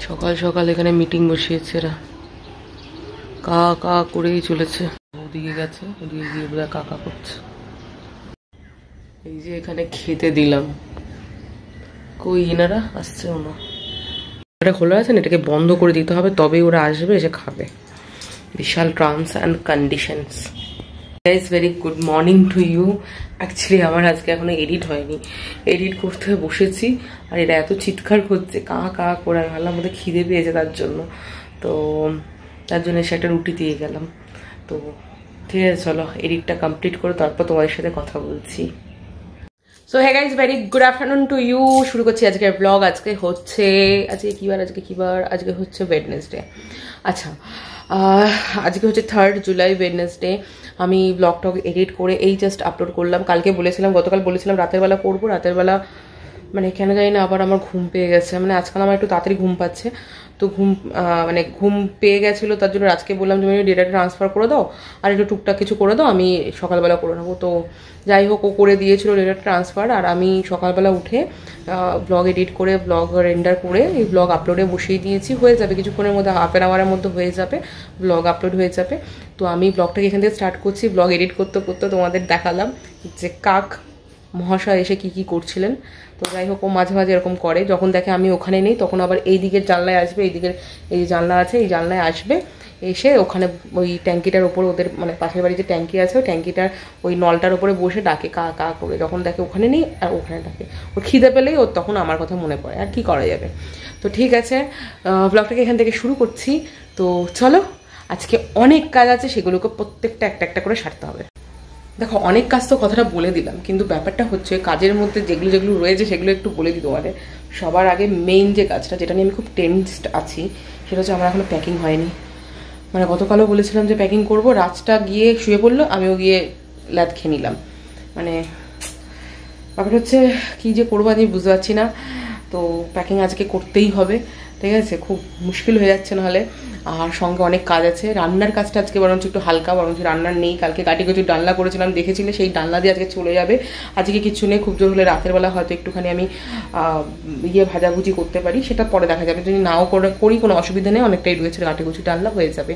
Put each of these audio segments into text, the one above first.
সকাল সকাল এখানে মিটিং বসিয়েছে এরা, কা কা করেই চলেছে। ওদিকে গেছে, ওদিকে গিয়ে বোধহয় কাকা করছে। এই যে এখানে খেতে দিলাম, কই এনারা আসছেও না। এটা খোলা আছে না, এটাকে বন্ধ করে দিতে হবে, তবেই ওরা আসবে, এসে খাবে। বিশাল terms and conditions. Guys, very good morning to you. Actually আমার আজকে এখনো এডিট হয়নি, এডিট করতে বসেছি আর এটা এত চিৎকার করছে কা কা করে, আমি ভাবলাম আমাদের খিদে পেয়েছে তার জন্য, তো তার জন্য এসে একটা রুটি দিয়ে গেলাম। তো ঠিক আছে, চলো এডিটটা কমপ্লিট করে তারপর তোমাদের সাথে কথা বলছি। So hey guys, very good afternoon to you. শুরু করছি আজকের ব্লগ। আজকে হচ্ছে আজকে হচ্ছে ওয়েডনেসডে। আচ্ছা, আজকে হচ্ছে 3rd জুলাই, ওয়েডনেসডে। আমি ব্লগটক এডিট করে এই জাস্ট আপলোড করলাম। গতকাল বলেছিলাম রাতের বেলা করবো, রাতের বেলা মানে কেন জানি না আবার আমার ঘুম পেয়ে গেছে। মানে আজকাল আমার একটু তাড়াতাড়ি ঘুম পাচ্ছে, তো ঘুম পেয়ে গেছিলো, তার জন্য আজকে বললাম তুমি ডেটাটা ট্রান্সফার করে দাও আর একটু টুকটাক কিছু করে দাও, আমি সকালবেলা করে নেবো। তো যাই হোক, ও করে দিয়েছিল ডেটা ট্রান্সফার, আর আমি সকালবেলা উঠে ব্লগ এডিট করে, ব্লগ রেন্ডার করে এই ব্লগ আপলোডে বসিয়ে দিয়েছি। হয়ে যাবে কিছুক্ষণের মধ্যে, হাফ অ্যান আওয়ারের মধ্যে হয়ে যাবে, ব্লগ আপলোড হয়ে যাবে। তো আমি ব্লগটাকে এখান থেকে স্টার্ট করছি। ব্লগ এডিট করতে করতে তোমাদের দেখালাম যে কাক মহাশয় এসে কি করছিলেন। তো যাই হোক, ও মাঝে মাঝে এরকম করে, যখন দেখে আমি ওখানে নেই তখন আবার এই দিকের জানলায় আসবে, এই দিকের এই জানলা আছে, এই জানলায় আসবে, এসে ওখানে ওই ট্যাঙ্কিটার ওপর, ওদের মানে পাশের বাড়ি যে ট্যাঙ্কি আছে ওই ট্যাঙ্কিটার ওই নলটার উপরে বসে ডাকে কা কা করে, যখন দেখে ওখানে নেই আর ওখানে ডাকে। ওর খিদে পেলেই ওর তখন আমার কথা মনে পড়ে, আর কি করা যাবে। তো ঠিক আছে, ব্লগটাকে এখান থেকে শুরু করছি। তো চলো, আজকে অনেক কাজ আছে, সেগুলোকে প্রত্যেকটা একটা একটা করে সারতে হবে। দেখো, অনেক কাজ তো কথাটা বলে দিলাম, কিন্তু ব্যাপারটা হচ্ছে কাজের মধ্যে যেগুলো যেগুলো রয়েছে সেগুলো একটু বলে দিই তোমাদের। সবার আগে মেইন যে কাজটা, যেটা নিয়ে আমি খুব টেনসড আছি, সেটা হচ্ছে আমার এখনো প্যাকিং হয়নি। মানে গতকালও বলেছিলাম যে প্যাকিং করবো, রাতটা গিয়ে শুয়ে পড়লো, আমিও গিয়ে ল্যাদ খেয়ে নিলাম। মানে ব্যাপারটা হচ্ছে কী যে করবো আমি বুঝতে পারছি না। তো প্যাকিং আজকে করতেই হবে, ঠিক আছে, খুব মুশকিল হয়ে যাচ্ছে নাহলে। আর সঙ্গে অনেক কাজ আছে। রান্নার কাজটা আজকে বরঞ্চ একটু হালকা, বরঞ্চ রান্নার নেই। কালকে কাটি কচুর ডালনা করেছিলাম, দেখেছিলে, সেই ডালনা দিয়ে আজকে চলে যাবে। আজকে কিছু নেই, খুব জোর হলে রাতের বেলা হয়তো একটুখানি আমি ভাজাভুজি করতে পারি, সেটা পরে দেখা যাবে। যদি নাও করি কোনো অসুবিধা নেই, অনেকটাই রয়েছে, কাটি কচুর ডালনা হয়ে যাবে।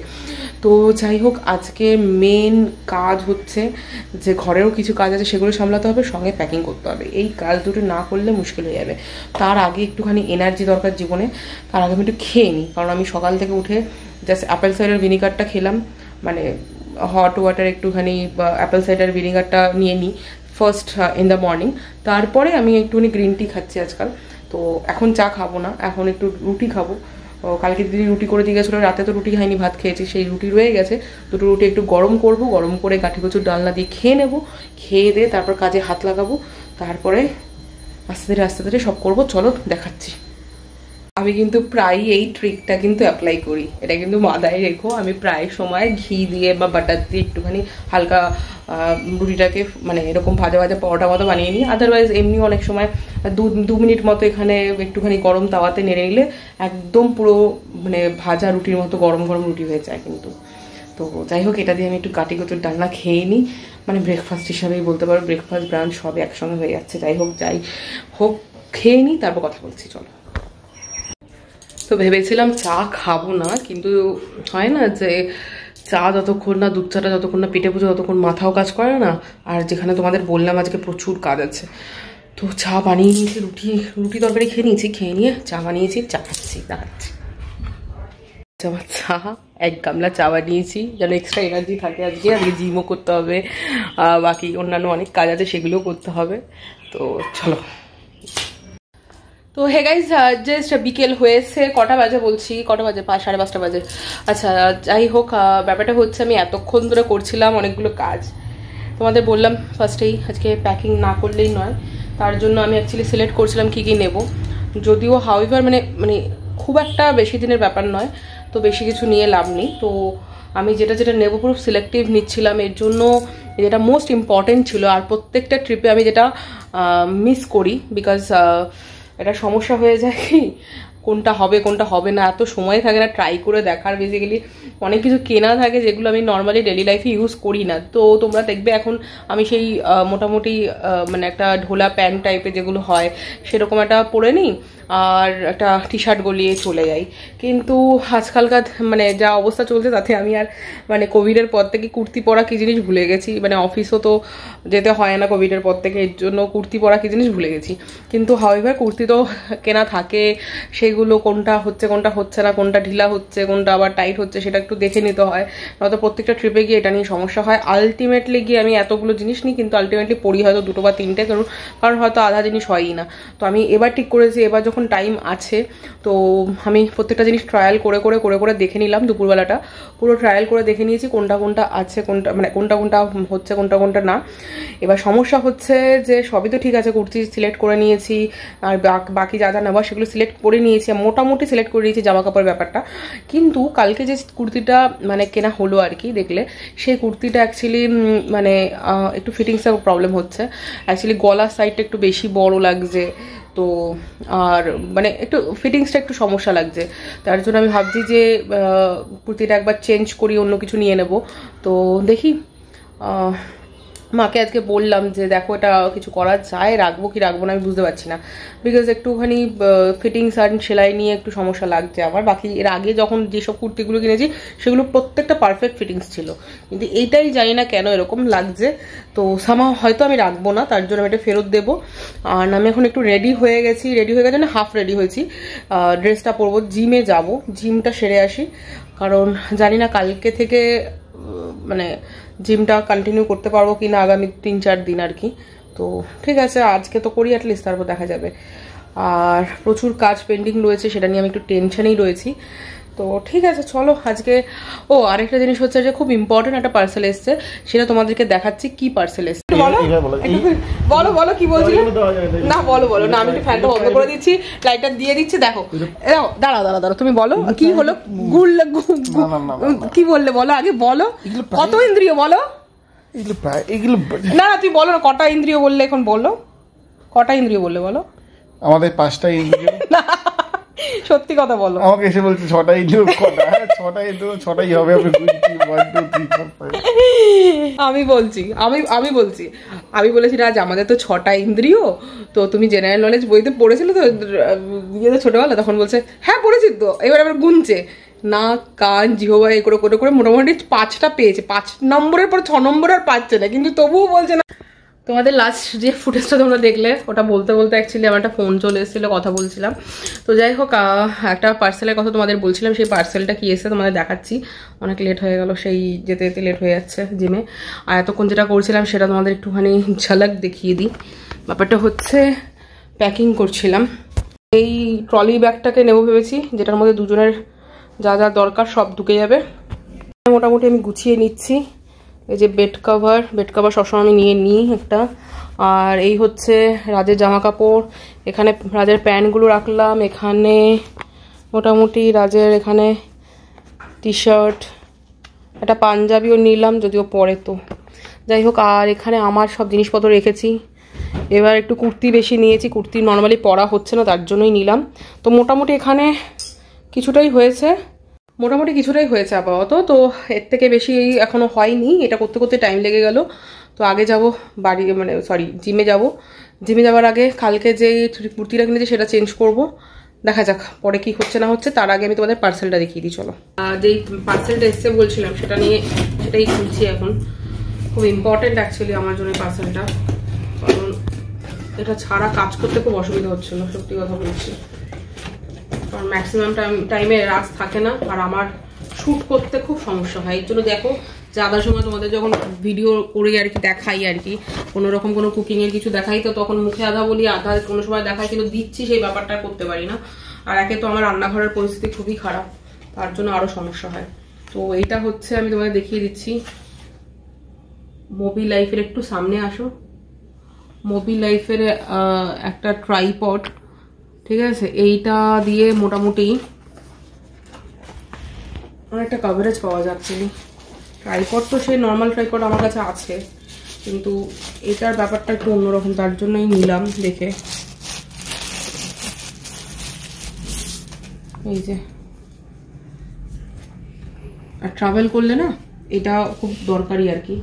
তো যাই হোক, আজকে মেন কাজ হচ্ছে যে ঘরেরও কিছু কাজ আছে, সেগুলো সামলাতে হবে, সঙ্গে প্যাকিং করতে হবে। এই কাজ দুটো না করলে মুশকিল হয়ে যাবে। তার আগে একটুখানি এনার্জি দরকার জীবনে, তার আগে আমি একটু খেয়ে নিই। কারণ আমি সকাল থেকে উঠে জাস্ট অ্যাপেল সাইডার ভিনিগারটা খেলাম, মানে হট ওয়াটার একটুখানি অ্যাপেল সাইডার ভিনিগারটা নিয়ে নিই ফার্স্ট ইন দ্য মর্নিং। তারপরে আমি একটুখানি গ্রিন টি খাচ্ছি আজকাল। তো এখন চা খাবো না, এখন একটু রুটি খাবো। কালকে দিদি রুটি করে দিয়ে গেছিলো, রাতে তো রুটি খাইনি, ভাত খেয়েছি, সেই রুটি রয়ে গেছে। দুটো রুটি একটু গরম করবো, গরম করে কাঠি কচুর ডালনা দিয়ে খেয়ে নেবো। খেয়ে দিয়ে তারপর কাজে হাত লাগাবো, তারপরে আস্তে ধীরে সব করবো। চলো দেখাচ্ছি। আমি কিন্তু প্রায় এই ট্রিকটা কিন্তু অ্যাপ্লাই করি, এটা কিন্তু মাথায় রেখো। আমি প্রায় সময় ঘি দিয়ে বা বাটার দিয়ে একটুখানি হালকা রুটিটাকে মানে এরকম ভাজা ভাজা পরোটা মতো বানিয়ে নিই। আদারওয়াইজ এমনি অনেক সময় 2 মিনিট মতো এখানে একটুখানি গরম তাওয়াতে নেড়ে নিলে একদম পুরো মানে ভাজা রুটির মতো গরম গরম রুটি হয়ে যায় কিন্তু। তো যাই হোক, এটা দিয়ে আমি একটু কাটি কচুর ডালনা খেয়ে নিই, মানে ব্রেকফাস্ট হিসাবেই বলতে পারো। ব্রেকফাস্ট ব্রাঞ্চ সবে একসঙ্গে হয়ে যাচ্ছে। যাই হোক খেয়ে নিই, তারপর কথা বলছি, চলো। তো ভেবেছিলাম চা খাবো না, কিন্তু হয় না যে চা যতক্ষণ না, দুধ চাটা যতক্ষণ না পেটে পুজো, ততক্ষণ মাথাও কাজ করে না। আর যেখানে তোমাদের বললাম আজকে প্রচুর কাজ আছে, তো চা বানিয়ে নিয়েছি, রুটি তরকারি খেয়ে নিয়েছি, খেয়ে নিয়ে চা বানিয়েছি, চা খাচ্ছি, দাঁড়াচ্ছি। চা 1 গামলা চা বানিয়েছি, যেন এক্সট্রা এনার্জি থাকে। আজকে জিমও করতে হবে, বাকি অন্যান্য অনেক কাজ আছে, সেগুলোও করতে হবে। তো চলো। তো হে গাইজ, জাস্ট বিকেল হয়েছে, কটা বাজে বলছি, কটা বাজে 5:30 বাজে। আচ্ছা, যাই হোক, ব্যাপারটা হচ্ছে আমি এতক্ষণ ধরে করছিলাম অনেকগুলো কাজ। তোমাদের বললাম ফার্স্টেই আজকে প্যাকিং না করলেই নয়, তার জন্য আমি অ্যাকচুয়ালি সিলেক্ট করছিলাম কী নেব। যদিও হাউএভার মানে খুব একটা বেশি দিনের ব্যাপার নয়, তো বেশি কিছু নিয়ে লাভ নেই। তো আমি যেটা নেব পুরো সিলেক্টিভ নিচ্ছিলাম, এর জন্য যেটা মোস্ট ইম্পর্টেন্ট ছিল। আর প্রত্যেকটা ট্রিপে আমি যেটা মিস করি, বিকজ এটা সমস্যা হয়ে যায় কি, কোনটা হবে না, এত সময় থাকে না ট্রাই করে দেখার। বেসিক্যালি অনেক কিছু কেনা থাকে যেগুলো আমি নর্মালি ডেলি লাইফে ইউজ করি না। তো তোমরা দেখবে এখন আমি সেই মোটামুটি মানে একটা ঢোলা প্যান্ট টাইপের যেগুলো হয় সেরকম একটা পরে নিই আর একটা টি শার্ট গলিয়ে চলে যাই। কিন্তু আজকালকার মানে যা অবস্থা চলছে তাতে আমি আর মানে কোভিডের পর থেকে কুর্তি পরা কি জিনিস ভুলে গেছি। মানে অফিসও তো যেতে হয় না কোভিডের পর থেকে, এর জন্য কুর্তি পরা কি জিনিস ভুলে গেছি। কিন্তু হাউএভার কুর্তি তো কেনা থাকে, সেগুলো কোনটা হচ্ছে না, কোনটা ঢিলা হচ্ছে, কোনটা আবার টাইট হচ্ছে সেটা একটু দেখে নিতে হয়। নয়তো প্রত্যেকটা ট্রিপে গিয়ে এটা নিয়ে সমস্যা হয়। আলটিমেটলি গিয়ে আমি এতগুলো জিনিস নিই কিন্তু আলটিমেটলি পরি হয়তো 2 বা 3টে, কারণ হয়তো আধা জিনিস হয়ই না। তো আমি এবার ঠিক করেছি এবার যখন টাইম আছে তো আমি প্রত্যেকটা জিনিস ট্রায়াল করে দেখে নিলাম। দুপুরবেলাটা পুরো ট্রায়াল করে দেখে নিয়েছি কোনটা আছে, কোনটা মানে কোনটা হচ্ছে, কোনটা না। এবার সমস্যা হচ্ছে যে সবই তো ঠিক আছে, কুর্তি সিলেক্ট করে নিয়েছি আর বাকি যা নেওয়া সেগুলো সিলেক্ট করে নিয়েছি, মোটামুটি সিলেক্ট করে নিয়েছি জামা কাপড়ের ব্যাপারটা। কিন্তু কালকে যে কুর্তিটা মানে কেনা হলো আর কি, দেখলে সেই কুর্তিটা অ্যাকচুয়ালি মানে একটু ফিটিংসের প্রবলেম হচ্ছে। অ্যাকচুয়ালি গলার সাইডটা একটু বেশি বড় লাগছে, তো আর মানে একটু ফিটিংসটা একটু সমস্যা লাগছে। তার জন্য আমি ভাবছি যে কুর্তিটা একবার চেঞ্জ করি, অন্য কিছু নিয়ে নেব। তো দেখি, মাকে আজকে বললাম যে দেখো এটা কিছু করা যায়, রাখবো কি রাখবো না আমি বুঝতে পারছি না, বিকজ একটুখানি ফিটিংস আর সেলাই নিয়ে একটু সমস্যা লাগছে আমার। বাকি এর আগে যখন যেসব কুর্তিগুলো কিনেছি সেগুলো প্রত্যেকটা পারফেক্ট ফিটিংস ছিল, কিন্তু এইটাই জানি না কেন এরকম লাগছে। তো সামহাও হয়তো আমি রাখবো না, তার জন্য আমি এটা ফেরত দেবো। আর আমি এখন একটু রেডি হয়ে গেছি না, হাফ রেডি হয়েছি। ড্রেসটা পরবো, জিমে যাব, জিমটা সেরে আসি, কারণ জানি না কালকে থেকে মানে জিমটা কন্টিনিউ করতে পারবো কি না আগামী 3-4 দিন আর কি। তো ঠিক আছে, আজকে তো করি অ্যাটলিস্ট, তারপর দেখা যাবে। আর প্রচুর কাজ পেন্ডিং রয়েছে, সেটা নিয়ে আমি একটু টেনশনেই রয়েছি। তো ঠিক আছে চলো আজকে। ও আরেকটা জিনিস হচ্ছে যে খুব ইম্পর্টেন্ট একটা পার্সেল এসছে, সেটা তোমাদেরকে দেখাচ্ছি কি পার্সেল এসছে। বলো কি বলছিলে? না বলো না, আমি একটু ফ্যানটা বন্ধ করে দিচ্ছি, লাইটটা দিয়ে দিচ্ছি। দেখো দাঁড়াও তুমি বলো কি হলো। কি বললে বলো, আগে বলো কত ইন্দ্রিয় বলো। না তুই বলো না, কটা ইন্দ্রিয় বললে এখন বলো, কটা ইন্দ্রিয় বললে বলো। আমাদের 5টা ইন্দ্রিয়। সত্যি কথা বলো। আমাকে এসে বলছে 6টা ইন্দ্রিয়, 6টা ইন্দ্রিয় 6টাই হবে। আমি বলেছি রাজ আমাদের তো 6টা ইন্দ্রিয়, তো তুমি জেনারেল নলেজ বইতে পড়েছিলে তো ইয়েতে ছোটবেলা, তখন বলছে হ্যাঁ পড়েছি তো। এবার গুনছে নাক কান জিহ্বা এই করে মোটামুটি 5টা পেয়েছে। 5 নম্বরের পর 6 নম্বর আর পাচ্ছে না, কিন্তু তবুও বলছে না। তোমাদের লাস্ট যে ফুটেজটা তোমরা দেখলে ওটা বলতে অ্যাকচুয়ালি আমার একটা ফোন চলে এসেছিলো, কথা বলছিলাম। তো যাই হোক, একটা পার্সেলের কথা তোমাদের বলছিলাম, সেই পার্সেলটা কি এসে তোমাদের দেখাচ্ছি। অনেক লেট হয়ে গেল, সেই যেতে লেট হয়ে যাচ্ছে জিমে। আর এতক্ষণ যেটা করছিলাম সেটা তোমাদের একটুখানি ঝলক দেখিয়ে দিই। ব্যাপারটা হচ্ছে প্যাকিং করছিলাম। এই ট্রলি ব্যাগটাকে নেবো ভেবেছি, যেটার মধ্যে দুজনের যা যা দরকার সব ঢুকে যাবে। মোটামুটি আমি গুছিয়ে নিচ্ছি। এই যে বেড কভার সবসময় আমি নিয়ে নিই একটা। আর এই হচ্ছে রাজের জামা কাপড়, এখানে রাজের প্যান্টগুলো রাখলাম, এখানে মোটামুটি রাজের এখানে টি শার্ট, একটা পাঞ্জাবিও নিলাম যদিও পরে, তো যাই হোক। আর এখানে আমার সব জিনিসপত্র রেখেছি। এবার একটু কুর্তি বেশি নিয়েছি, কুর্তি নর্মালি পরা হচ্ছে না তার জন্যই নিলাম। তো মোটামুটি এখানে কিছুটাই হয়েছে আপাতত। তো এর থেকে বেশি এখনো হয়নি, এটা করতে টাইম লেগে গেল। তো আগে যাব বাড়ি, মানে জিমে যাব। জিমে যাওয়ার আগে কালকে যে কুর্তিটা কিনেছি সেটা চেঞ্জ করব, দেখা যাক পরে কি হচ্ছে না হচ্ছে। তার আগে আমি তোমাদের পার্সেলটা দেখিয়ে দিই চলো। যেই পার্সেলটা এসছে বলছিলাম সেটাই খুলছি এখন। খুব ইম্পর্টেন্ট অ্যাকচুয়ালি আমার জন্য পার্সেলটা, কারণ এটা ছাড়া কাজ করতে খুব অসুবিধা হচ্ছিল, সত্যি কথা বলছি। কারণ ম্যাক্সিমাম টাইমে রাজ থাকে না, আর আমার শ্যুট করতে খুব সমস্যা হয়। এর জন্য দেখো যে আধার সময় তোমাদের যখন ভিডিও করে আর কি দেখাই, আর কি কোনো রকম কোনো কুকিংয়ের কিছু দেখাই, তো তখন মুখে আধা বলি, আধা কোনো সময় দেখাই, কিন্তু দিচ্ছি সেই ব্যাপারটা করতে পারি না। আর একে তো আমার রান্নাঘরের পরিস্থিতি খুবই খারাপ, তার জন্য আরও সমস্যা হয়। তো এইটা হচ্ছে, আমি তোমাদের দেখিয়ে দিচ্ছি। মোবি লাইফের একটু সামনে আসো। মোবি লাইফের একটা ট্রাইপড, ঠিক আছে, এইটা দিয়ে মোটামুটি অনেকটা কভারেজ পাওয়া যাচ্ছে। ট্রাইপড তো সেই নর্মাল ট্রাইপড আমার কাছে আছে, কিন্তু এটার ব্যাপারটা একটু অন্যরকম, তার জন্যই নিলাম দেখে। এই যে, আর ট্রাভেল করলে না এটা খুব দরকারি আর কি।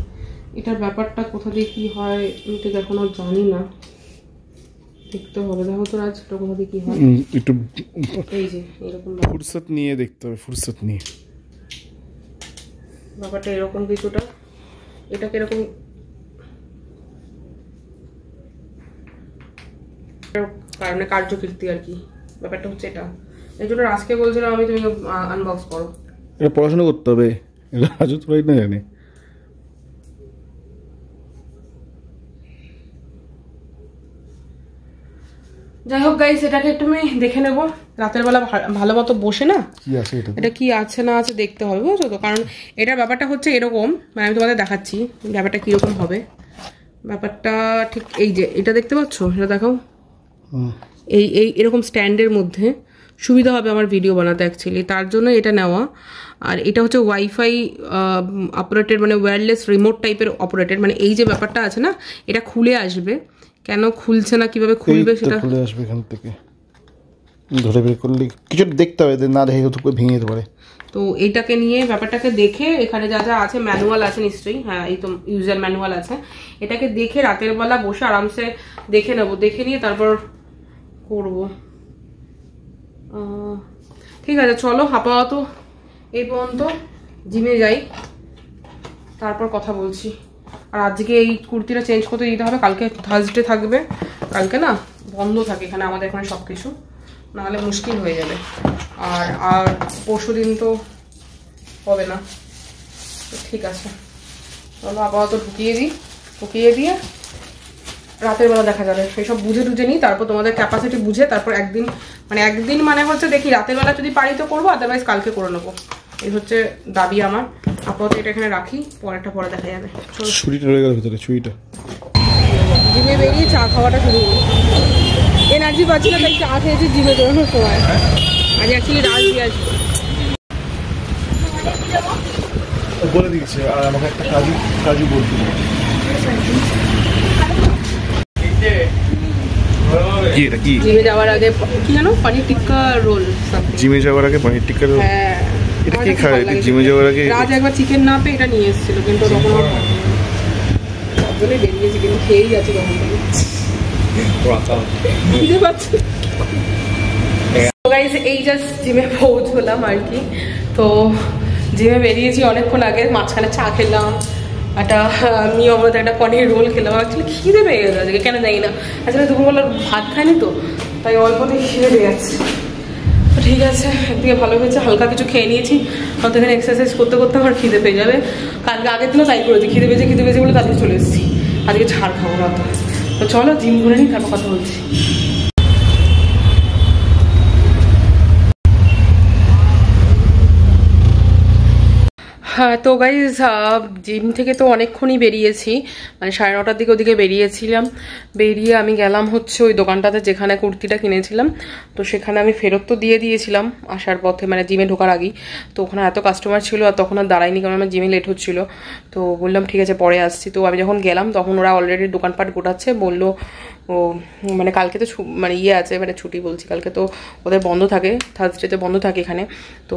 এটার ব্যাপারটা কোথা দিয়ে কি হয় আমি ঠিক এখনো জানি না, দেখতে হবে। দেখো তো রাজ, এটা কোথা দিয়ে কি হয় একটু এই যে এরকম ফুরসত নিয়ে দেখতে হবে, ফুরসত নিয়ে ব্যাপারটা এরকম কিছুটা। এটা কিরকম কারণে কার্যকীর্তি আর কি, ব্যাপারটা হচ্ছে এটা। এই জন্য আজকে বলছিলাম আমি তুমি আনবক্স করো। এটা পড়াশোনা করতে হবে, রাজু তো না জানে। যাই হোক গাইস, এটাকে একটু আমি দেখে নেবো রাতের বেলা ভালো মতো বসে, না এটা কি আছে না আছে দেখতে হবে, বুঝছো তো। কারণ এটার ব্যাপারটা হচ্ছে এরকম, মানে আমি তোমাদের দেখাচ্ছি ব্যাপারটা কিরকম হবে। ব্যাপারটা ঠিক এই যে এটা দেখতে পাচ্ছ, এটা দেখাও, এই এই এরকম স্ট্যান্ডের মধ্যে সুবিধা হবে আমার ভিডিও বানাতে অ্যাকচুয়ালি, তার জন্য এটা নেওয়া। আর এটা হচ্ছে ওয়াইফাই অপারেটেড, মানে ওয়্যারলেস রিমোট টাইপের অপারেটেড, মানে এই যে ব্যাপারটা আছে না, এটা খুলে আসবে। কেন খুলছে না, কিভাবে খুলবে সেটা খুলে আসবে এখান থেকে, ধরে বের করলে কিছু দেখতে হবে, না দেখে তো ভেঙে যেতে পারে। তো এইটাকে নিয়ে ব্যাপারটাকে দেখে, এখানে যা যা আছে ম্যানুয়াল আছে নিশ্চয়ই, হ্যাঁ এই তো ইউজার ম্যানুয়াল আছে, এটাকে দেখে রাতের বেলা বসে আরামসে দেখে নেবো, দেখে নিয়ে তারপর করবো। ঠিক আছে চলো, আপাতত এই পর্যন্ত, জিমে যাই তারপর কথা বলছি। আর আজকে এই কুর্তিটা চেঞ্জ করতে দিতে হবে, কালকে থার্সডে থাকবে, কালকে না বন্ধ থাকে এখানে আমাদের এখানে সব কিছু, নাহলে মুশকিল হয়ে যাবে। আর আর পরশু দিন তো হবে না, তো ঠিক আছে চলো আপাতত ঢুকিয়ে দিই, ঢুকিয়ে দিয়ে রাতের বেলা দেখা যাবে, সেই সব বুঝে টুঝে নিই, তারপর তোমাদের ক্যাপাসিটি বুঝে তারপর একদিন মানে হচ্ছে দেখি রাতের বেলা যদি পারি তো করবো, আদারওয়াইজ কালকে করে নেবো, এই হচ্ছে দাবি আমার। আপাতত এটা এখানে রাখি, পরেরটা পরে দেখা যাবে। ছুরিটা রয়ে গেল ভিতরে, ছুরিটা জিমে বেরিয়ে চা খাওয়াটা শুরু করবো, এনার্জি পাচ্ছি না তাই চা খেয়েছি জিমে বেরোনোর সময়। আজ অ্যাকচুয়ালি রাজ দিয়ে আসবে বলে দিয়েছে, আর আমাকে একটা কাজু বলতে কি, এটা কি জিমে যাওয়ার আগে কি জানো, পনির টিক্কা রোল। জিমে যাওয়ার আগে পনির টিক্কা রোল, হ্যাঁ এটা কি খায় জিমে যাওয়ার আগে? রাজ একবার চিকেন না পেয়ে এটা নিয়ে এসেছিল, কিন্তু তখন সবজনে বেরিয়েছি, কিন্তু খেয়েই যাচ্ছে তখন থেকে, বুঝতে পারছি। এই জাস্ট জিমে পৌঁছলাম আর কি, তো জিমে বেরিয়েছি অনেকক্ষণ আগে, মাঝখানে চা খেলাম, একটা নিয়মিত একটা পনির রোল খেলাম। অ্যাকচুয়ালি খিদে পেয়ে গেছে আজকে, কেন জানি না, আসলে দুপুরবেলা ভাত খাইনি তো, তাই অল্পতেই খিদে পেয়ে যাচ্ছে। তো ঠিক আছে, একদিকে ভালো হয়েছে হালকা কিছু খেয়ে নিয়েছি, হয়তো এখানে এক্সারসাইজ করতে করতে আমার খিদে পেয়ে যাবে। কালকে আগের দিনও তাই করেছি, খিদে পেয়েছে বলে কালকে চলে এসেছি, আজকে ঝাড় খাবো না। তো চলো জিম করে নিই, তারপর কথা বলছি। হ্যাঁ তো গাইজ, জিম থেকে তো অনেকক্ষণই বেরিয়েছি, মানে 9:30টার দিকে ওদিকে বেরিয়েছিলাম। বেরিয়ে আমি গেলাম হচ্ছে ওই দোকানটাতে যেখানে কুর্তিটা কিনেছিলাম, তো সেখানে আমি ফেরত তো দিয়ে দিয়েছিলাম আসার পথে, মানে জিমে ঢোকার আগেই। তো ওখানে এত কাস্টমার ছিল আর তখন আর দাঁড়াইনি, কারণ আমার জিমে লেট হচ্ছিলো। তো বললাম ঠিক আছে পরে আসছি। তো আমি যখন গেলাম তখন ওরা অলরেডি দোকানপাট গোটাচ্ছে, বললো ও মানে কালকে তো মানে আছে, মানে ছুটি বলছি, কালকে তো ওদের বন্ধ থাকে, থার্সডেতে বন্ধ থাকে এখানে। তো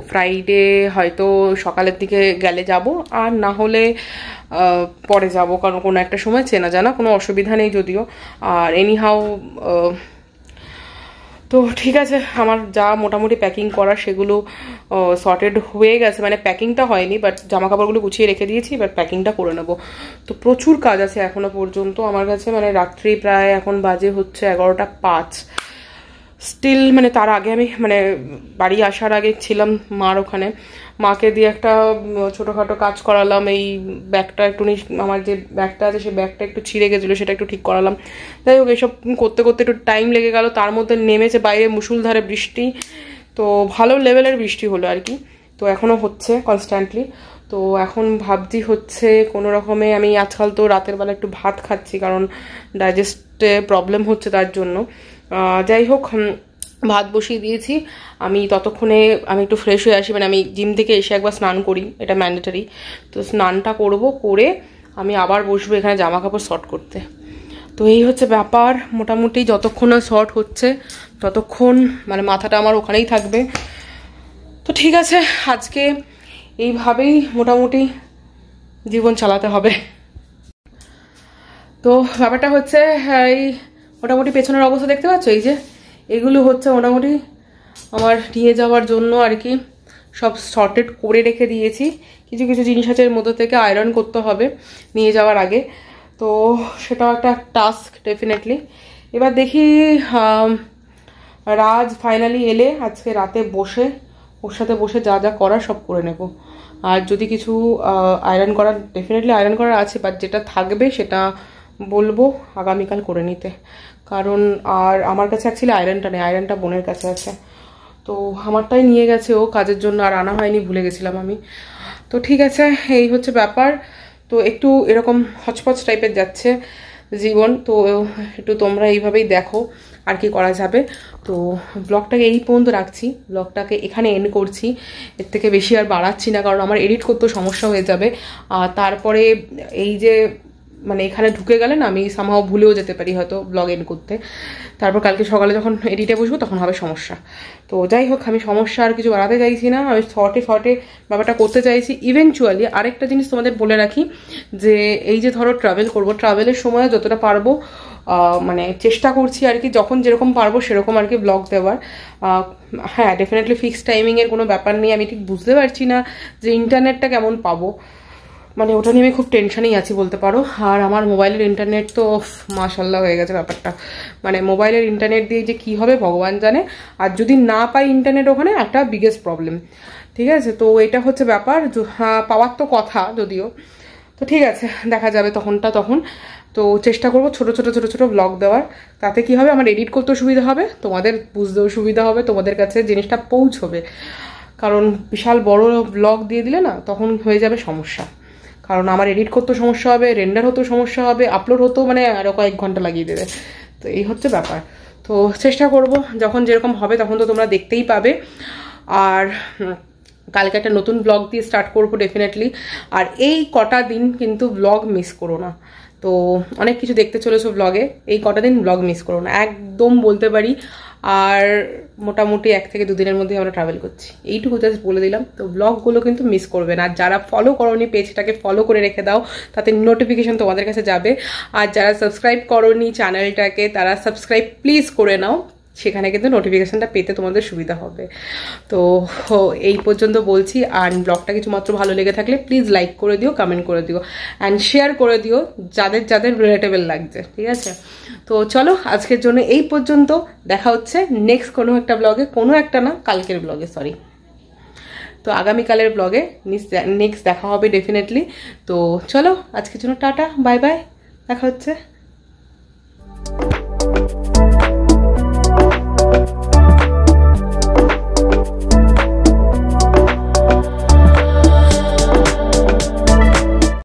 ফ্রাইডে হয়তো সকালের দিকে গেলে যাব, আর না হলে পরে যাব, কারণ কোনো একটা সময় চেনা জানা, কোনো অসুবিধা নেই যদিও। আর এনিহাউ তো ঠিক আছে, আমার যা মোটামুটি প্যাকিং করা সেগুলো সর্টেড হয়ে গেছে, মানে প্যাকিংটা হয়নি, বাট জামা কাপড়গুলো গুছিয়ে রেখে দিয়েছি, বাট প্যাকিংটা করে নেবো। তো প্রচুর কাজ আছে এখনো পর্যন্ত আমার কাছে, মানে রাত্রি প্রায় এখন বাজে হচ্ছে 11:05 স্টিল, মানে তার আগে আমি মানে বাড়ি আসার আগে ছিলাম মার ওখানে, মাকে দিয়ে একটা ছোটোখাটো কাজ করালাম, এই ব্যাগটা একটু আমার যে ব্যাগটা আছে সেই ব্যাগটা একটু ছিঁড়ে গেছিলো, সেটা একটু ঠিক করালাম। যাই হোক এইসব করতে করতে একটু টাইম লেগে গেল, তার মধ্যে নেমেছে বাইরে মুষলধারে বৃষ্টি, তো ভালো লেভেলের বৃষ্টি হলো আর কি, তো এখনও হচ্ছে কনস্ট্যান্টলি। তো এখন ভাবছি হচ্ছে কোনো রকমে, আমি আজকাল তো রাতের বেলা একটু ভাত খাচ্ছি, কারণ ডাইজেস্টে প্রবলেম হচ্ছে তার জন্য। যাই হোক ভাত বসিয়ে দিয়েছি, আমি ততক্ষণে আমি একটু ফ্রেশ হয়ে আসি, মানে আমি জিম থেকে এসে একবার স্নান করি, এটা ম্যান্ডেটারি। তো স্নানটা করব, করে আমি আবার বসবো এখানে জামা কাপড় শর্ট করতে। তো এই হচ্ছে ব্যাপার, মোটামুটি যতক্ষণ না শর্ট হচ্ছে ততক্ষণ মানে মাথাটা আমার ওখানেই থাকবে। তো ঠিক আছে, আজকে এইভাবেই মোটামুটি জীবন চালাতে হবে। তো ব্যাপারটা হচ্ছে এই মোটামুটি পেছনের অবস্থা দেখতে পাচ্ছ, এই যে এগুলো হচ্ছে মোটামুটি আমার নিয়ে যাওয়ার জন্য আর কি সব সর্টেড করে রেখে দিয়েছি। কিছু কিছু জিনিস আছে এর মধ্যে থেকে আয়রন করতে হবে নিয়ে যাওয়ার আগে, তো সেটাও একটা টাস্ক ডেফিনেটলি। এবার দেখি রাজ ফাইনালি এলে আজকে রাতে বসে ওর সাথে বসে যা যা করার সব করে নেব। আর যদি কিছু আয়রন করার ডেফিনেটলি আয়রন করার আছে, বাট যেটা থাকবে সেটা বলবো আগামীকাল করে নিতে, কারণ আর আমার কাছে অ্যাকচুয়ালি আয়রনটা নেই, আয়রনটা বোনের কাছে আছে। তো আমারটাই নিয়ে গেছে ও কাজের জন্য, আর আনা হয়নি, ভুলে গেছিলাম আমি। তো ঠিক আছে, এই হচ্ছে ব্যাপার। তো একটু এরকম হচপচ টাইপের যাচ্ছে জীবন, তো একটু তোমরা এইভাবেই দেখো আর কি করা যাবে। তো ব্লগটাকে এই পর্যন্ত রাখছি, ব্লগটাকে এখানে এন্ড করছি, এর থেকে বেশি আর বাড়াচ্ছি না, কারণ আমার এডিট করতেও সমস্যা হয়ে যাবে। আর তারপরে এই যে মানে এখানে ঢুকে গেলে না আমি সামহাও ভুলেও যেতে পারি হয়তো ব্লগ এন্ড করতে, তারপর কালকে সকালে যখন এডিটে বসবো তখন হবে সমস্যা। তো যাই হোক, আমি সমস্যা আর কিছু বাড়াতে চাইছি না, আমি শর্টে ব্যাপারটা করতে চাইছি। ইভেনচুয়ালি আরেকটা জিনিস তোমাদের বলে রাখি, যে এই যে ধরো ট্রাভেল করবো, ট্রাভেলের সময় যতটা পারবো মানে চেষ্টা করছি আর কি, যখন যেরকম পারবো সেরকম আর কি ব্লগ দেওয়ার। হ্যাঁ, ডেফিনেটলি ফিক্সড টাইমিংয়ের কোনো ব্যাপার নেই। আমি ঠিক বুঝতে পারছি না যে ইন্টারনেটটা কেমন পাবো, মানে ওটা নিয়ে আমি খুব টেনশনেই আছি বলতে পারো। আর আমার মোবাইলের ইন্টারনেট তো মাশাল্লাহ হয়ে গেছে ব্যাপারটা, মানে মোবাইলের ইন্টারনেট দিয়ে যে কি হবে ভগবান জানে। আর যদি না পাই ইন্টারনেট ওখানে, একটা বিগেস্ট প্রবলেম। ঠিক আছে, তো এটা হচ্ছে ব্যাপার। পাওয়ার তো কথা যদিও, তো ঠিক আছে দেখা যাবে তখনটা তখন। তো চেষ্টা করবো ছোট ছোট ব্লগ দেওয়ার, তাতে কি হবে আমার এডিট করতেও সুবিধা হবে, তোমাদের বুঝতেও সুবিধা হবে, তোমাদের কাছে জিনিসটা পৌঁছবে। কারণ বিশাল বড় ব্লগ দিয়ে দিলে না তখন হয়ে যাবে সমস্যা, কারণ আমার এডিট করতেও সমস্যা হবে, রেন্ডার হতেও সমস্যা হবে, আপলোড হতেও মানে আরও কয়েক ঘন্টা লাগিয়ে দেবে। তো এই হচ্ছে ব্যাপার। তো চেষ্টা করব যখন যেরকম হবে তখন তো তোমরা দেখতেই পাবে। আর কালকে একটা নতুন ব্লগ দিয়ে স্টার্ট করবো ডেফিনেটলি। আর এই কটা দিন কিন্তু ব্লগ মিস করো না। তো অনেক কিছু দেখতে চলেছো ব্লগে, এই কটা দিন ব্লগ মিস করো না একদম বলতে পারি। আর মোটামুটি 1 থেকে 2 দিনের মধ্যে আমরা ট্রাভেল করছি, এইটুকু জাস্ট বলে দিলাম। তো ব্লগগুলো কিন্তু মিস করবে না। আর যারা ফলো করোনি পেজটাকে ফলো করে রেখে দাও, তাতে নোটিফিকেশন তোমাদের কাছে যাবে। আর যারা সাবস্ক্রাইব করোনি চ্যানেলটাকে, তারা সাবস্ক্রাইব প্লিজ করে নাও, সেখানে কিন্তু নোটিফিকেশনটা পেতে তোমাদের সুবিধা হবে। তো এই পর্যন্ত বলছি। আর ব্লগটা কিছু মাত্র ভালো লেগে থাকলে প্লিজ লাইক করে দিও, কমেন্ট করে দিও, অ্যান্ড শেয়ার করে দিও যাদের যাদের রিলেটেবল লাগছে, ঠিক আছে? তো চলো আজকের জন্য এই পর্যন্ত, দেখা হচ্ছে নেক্সট কোনো একটা ব্লগে, কোনো একটা না কালকের ব্লগে, সরি, তো আগামীকালের ব্লগে নেক্সট দেখা হবে ডেফিনেটলি। তো চলো আজকের জন্য টাটা, বাই বাই, দেখা হচ্ছে।